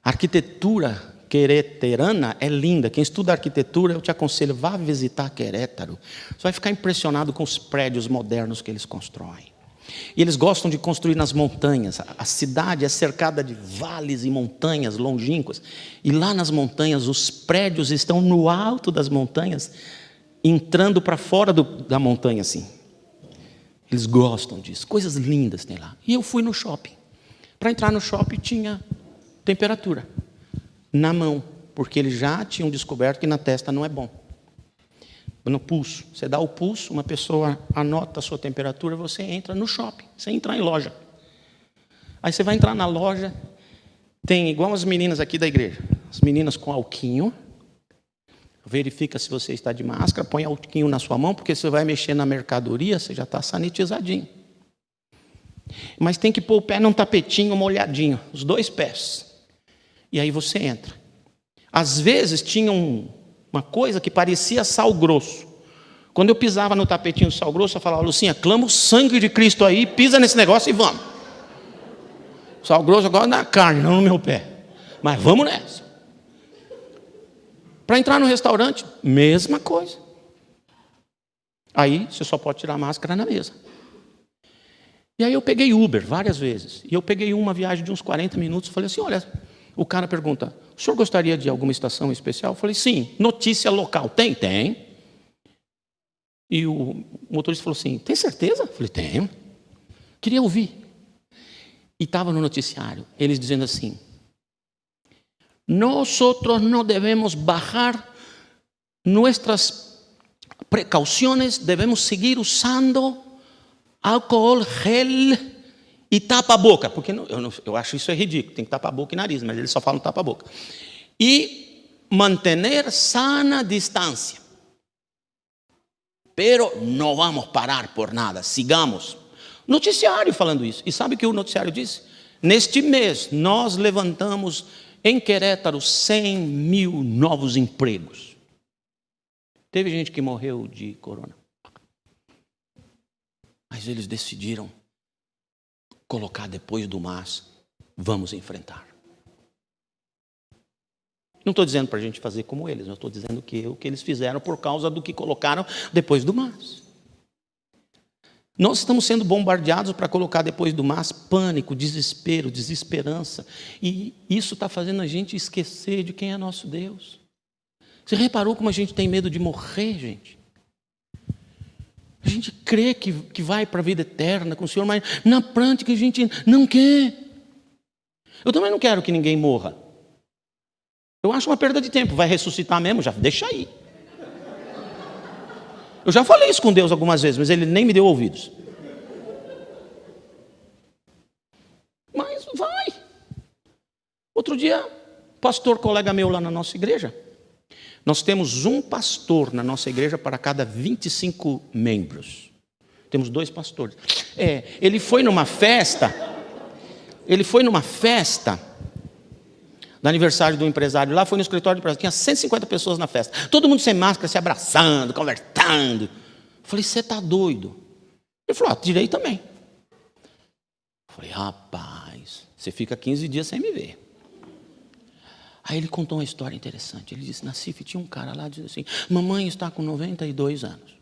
A arquitetura quereterana é linda. Quem estuda arquitetura, eu te aconselho, vá visitar Querétaro. Você vai ficar impressionado com os prédios modernos que eles constroem. E eles gostam de construir nas montanhas. A cidade é cercada de vales e montanhas longínquas. E lá nas montanhas, os prédios estão no alto das montanhas, entrando para fora da montanha assim. Eles gostam disso. Coisas lindas tem lá. E eu fui no shopping. Para entrar no shopping tinha temperatura na mão, porque eles já tinham descoberto que na testa não é bom. No pulso. Você dá o pulso, uma pessoa anota a sua temperatura, você entra no shopping, sem entrar em loja. Aí você vai entrar na loja, tem igual as meninas aqui da igreja, as meninas com alquinho, verifica se você está de máscara, põe alquinho na sua mão, porque você vai mexer na mercadoria, você já está sanitizadinho. Mas tem que pôr o pé num tapetinho molhadinho, os 2 pés. E aí você entra. Às vezes tinha uma coisa que parecia sal grosso. Quando eu pisava no tapetinho de sal grosso, eu falava: Lucinha, clama o sangue de Cristo aí, pisa nesse negócio e vamos. Sal grosso agora na carne, não no meu pé. Mas vamos nessa. Para entrar no restaurante, mesma coisa. Aí você só pode tirar a máscara na mesa. E aí eu peguei Uber várias vezes. E eu peguei uma viagem de uns 40 minutos. Falei assim: olha, o cara pergunta: o senhor gostaria de alguma estação especial? Eu falei: sim. Notícia local. Tem? Tem. E o motorista falou assim: tem certeza? Eu falei: tenho. Queria ouvir. E estava no noticiário, eles dizendo assim: nós não devemos bajar nossas precauções, devemos seguir usando álcool gel e tapa-boca, porque eu acho isso ridículo, tem que tapar a boca e nariz, mas eles só falam tapa-boca. E manter sana distância. Pero não vamos parar por nada, sigamos. Noticiário falando isso. E sabe o que o noticiário disse? Neste mês, nós levantamos em Querétaro 100 mil novos empregos. Teve gente que morreu de corona. Mas eles decidiram colocar depois do mas, vamos enfrentar. Não estou dizendo para a gente fazer como eles, eu estou dizendo que o que eles fizeram por causa do que colocaram depois do mas. Nós estamos sendo bombardeados para colocar depois do mas pânico, desespero, desesperança. E isso está fazendo a gente esquecer de quem é nosso Deus. Você reparou como a gente tem medo de morrer, gente? A gente crê que vai para a vida eterna com o Senhor, mas na prática a gente não quer. Eu também não quero que ninguém morra. Eu acho uma perda de tempo. Vai ressuscitar mesmo? Já deixa aí. Eu já falei isso com Deus algumas vezes, mas Ele nem me deu ouvidos. Mas vai. Outro dia, pastor colega meu lá na nossa igreja, nós temos um pastor na nossa igreja para cada 25 membros. Temos 2 pastores. Ele foi numa festa do aniversário do empresário lá, foi no escritório do empresário, tinha 150 pessoas na festa, todo mundo sem máscara, se abraçando, conversando. Eu falei: você está doido? Ele falou: tirei também. Eu falei: rapaz, você fica 15 dias sem me ver. Aí ele contou uma história interessante. Ele disse: Nassif, tinha um cara lá, diz assim: mamãe está com 92 anos.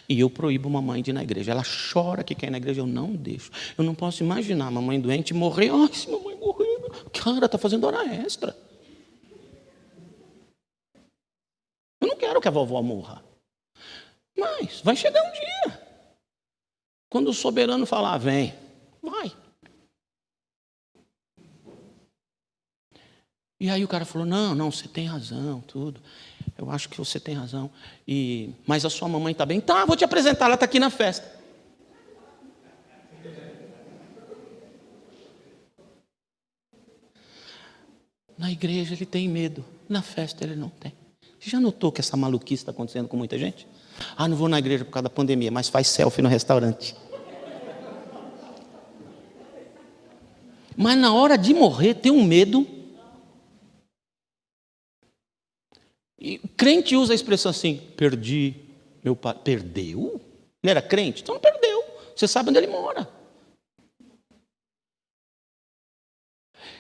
E eu proíbo mamãe de ir na igreja. Ela chora que quer ir na igreja, eu não deixo. Eu não posso imaginar a mamãe doente morrer. Ai, se mamãe morrer, cara, está fazendo hora extra. Eu não quero que a vovó morra. Mas vai chegar um dia. Quando o soberano falar: vem, vai. E aí o cara falou: não, você tem razão, tudo. Eu acho que você tem razão. Mas a sua mamãe está bem? Tá, vou te apresentar, ela está aqui na festa. Na igreja ele tem medo, na festa ele não tem. Você já notou que essa maluquice está acontecendo com muita gente? Não vou na igreja por causa da pandemia, mas faz selfie no restaurante. Mas na hora de morrer tem um medo. E crente usa a expressão assim: perdi meu pai. Perdeu? Ele era crente? Então não perdeu. Você sabe onde ele mora.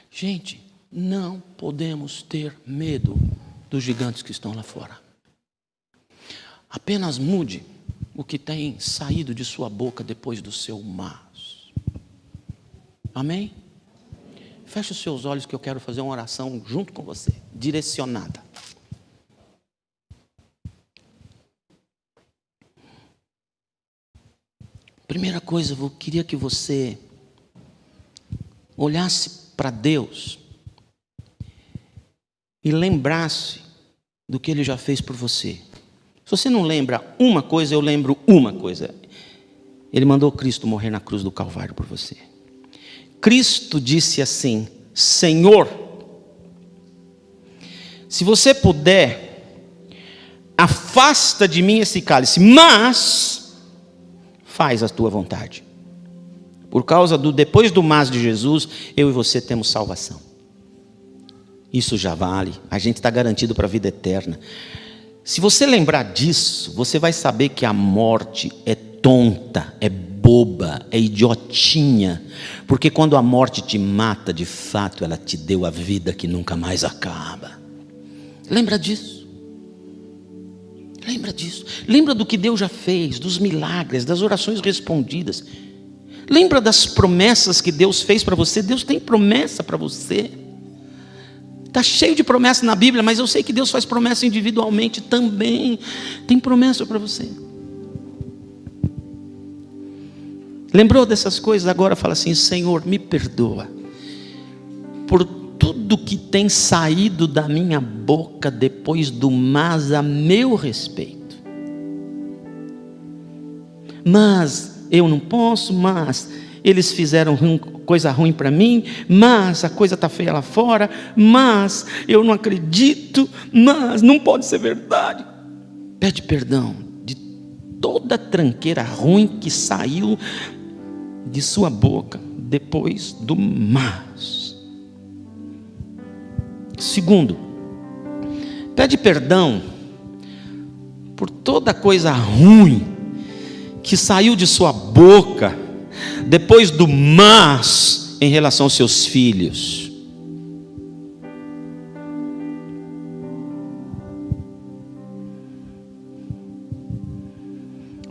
Gente, Não podemos ter medo dos gigantes que estão lá fora. Apenas mude o que tem saído de sua boca depois do seu mas. Amém? Feche os seus olhos que eu quero fazer uma oração junto com você, direcionada. Primeira coisa, eu queria que você olhasse para Deus e lembrasse do que Ele já fez por você. Se você não lembra uma coisa, eu lembro uma coisa. Ele mandou Cristo morrer na cruz do Calvário por você. Cristo disse assim: Senhor, se você puder, afasta de mim esse cálice, mas faz a tua vontade. Por causa do depois do mas de Jesus, eu e você temos salvação. Isso já vale, a gente está garantido para a vida eterna. Se você lembrar disso, você vai saber que a morte é tonta, é boba, é idiotinha. Porque quando a morte te mata, de fato, ela te deu a vida que nunca mais acaba. Lembra disso. Lembra disso. Lembra do que Deus já fez, dos milagres, das orações respondidas. Lembra das promessas que Deus fez para você. Deus tem promessa para você. Está cheio de promessas na Bíblia, mas eu sei que Deus faz promessa individualmente também. Tem promessa para você. Lembrou dessas coisas? Agora fala assim: Senhor, me perdoa por tudo que tem saído da minha boca depois do mas a meu respeito. Mas eu não posso, mas eles fizeram coisa ruim para mim, mas a coisa está feia lá fora, mas eu não acredito, mas não pode ser verdade. Pede perdão de toda tranqueira ruim que saiu de sua boca depois do mas. Segundo, pede perdão por toda coisa ruim que saiu de sua boca depois do mas em relação aos seus filhos.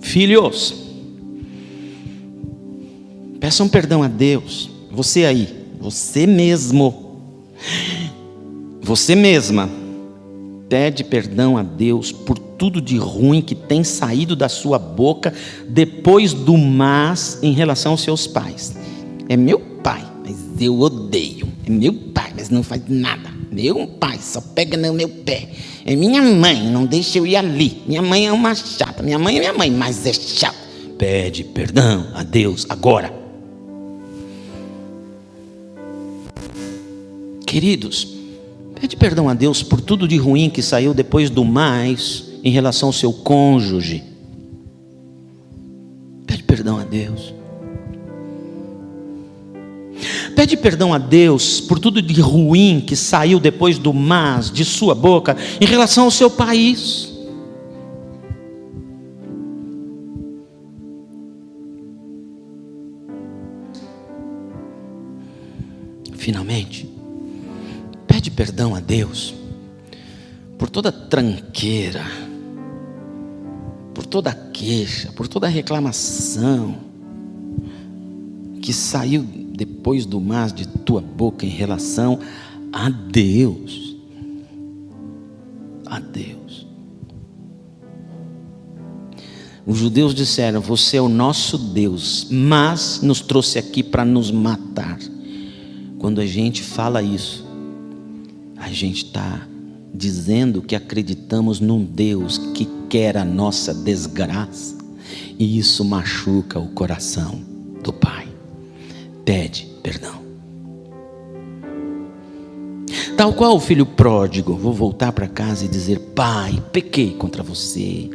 Filhos, peçam perdão a Deus. Você aí, você mesmo, você mesma, pede perdão a Deus por tudo de ruim que tem saído da sua boca depois do mas em relação aos seus pais. É meu pai, mas eu odeio. É meu pai, mas não faz nada. Meu pai só pega no meu pé. É minha mãe, não deixa eu ir ali. Minha mãe é uma chata. Minha mãe é minha mãe, mas é chata. Pede perdão a Deus agora. Queridos, pede perdão a Deus por tudo de ruim que saiu depois do mais em relação ao seu cônjuge. Pede perdão a Deus. Pede perdão a Deus por tudo de ruim que saiu depois do mas de sua boca em relação ao seu país. Finalmente, pede perdão a Deus por toda tranqueira, por toda queixa, por toda reclamação que saiu depois do mas de tua boca em relação a Deus. A Deus. Os judeus disseram: você é o nosso Deus, mas nos trouxe aqui para nos matar. Quando a gente fala isso, a gente está dizendo que acreditamos num Deus que quer a nossa desgraça, e isso machuca o coração do Pai. Pede perdão. Tal qual o filho pródigo, vou voltar para casa e dizer: Pai, pequei contra você.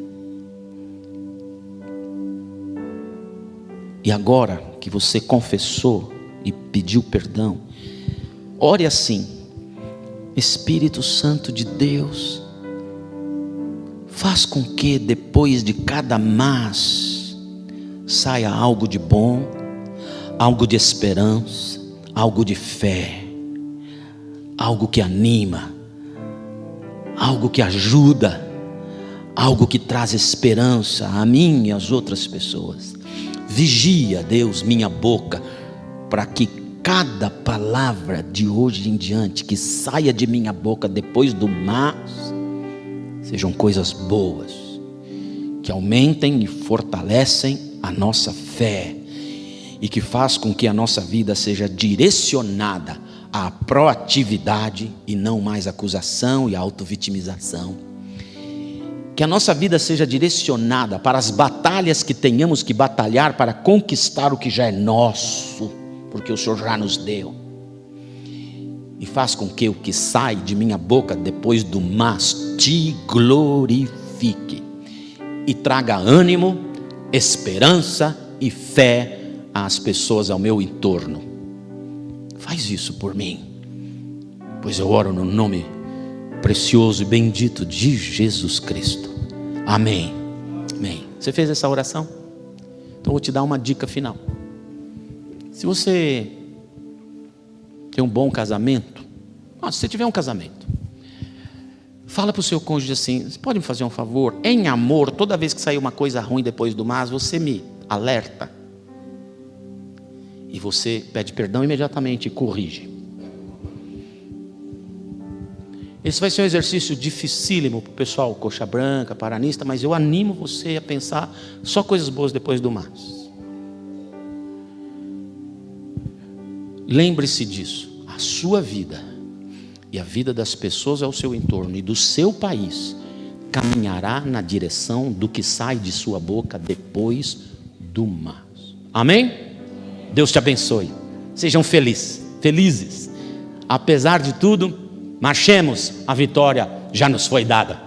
E agora que você confessou e pediu perdão, ore assim: Espírito Santo de Deus, faz com que depois de cada mas saia algo de bom, algo de esperança, algo de fé, algo que anima, algo que ajuda, algo que traz esperança a mim e às outras pessoas. Vigia, Deus, minha boca, para que cada palavra de hoje em diante que saia de minha boca depois do mas, sejam coisas boas, que aumentem e fortalecem a nossa fé, e que faz com que a nossa vida seja direcionada à proatividade e não mais acusação e autovitimização. Que a nossa vida seja direcionada para as batalhas que tenhamos que batalhar para conquistar o que já é nosso, porque o Senhor já nos deu. E faz com que o que sai de minha boca depois do mas te glorifique e traga ânimo, esperança e fé às pessoas ao meu entorno. Faz isso por mim, pois eu oro no nome precioso e bendito de Jesus Cristo. Amém. Amém. Você fez essa oração? Então eu vou te dar uma dica final. Se você tem um bom casamento, se você tiver um casamento, fala para o seu cônjuge assim: você pode me fazer um favor? Em amor, toda vez que sair uma coisa ruim depois do mas, você me alerta. E você pede perdão imediatamente e corrige. Esse vai ser um exercício dificílimo para o pessoal coxa branca, paranista, mas eu animo você a pensar só coisas boas depois do mas. Lembre-se disso. A sua vida e a vida das pessoas ao seu entorno e do seu país caminhará na direção do que sai de sua boca depois do mas. Amém? Deus te abençoe. Sejam felizes. Apesar de tudo, marchemos, a vitória já nos foi dada.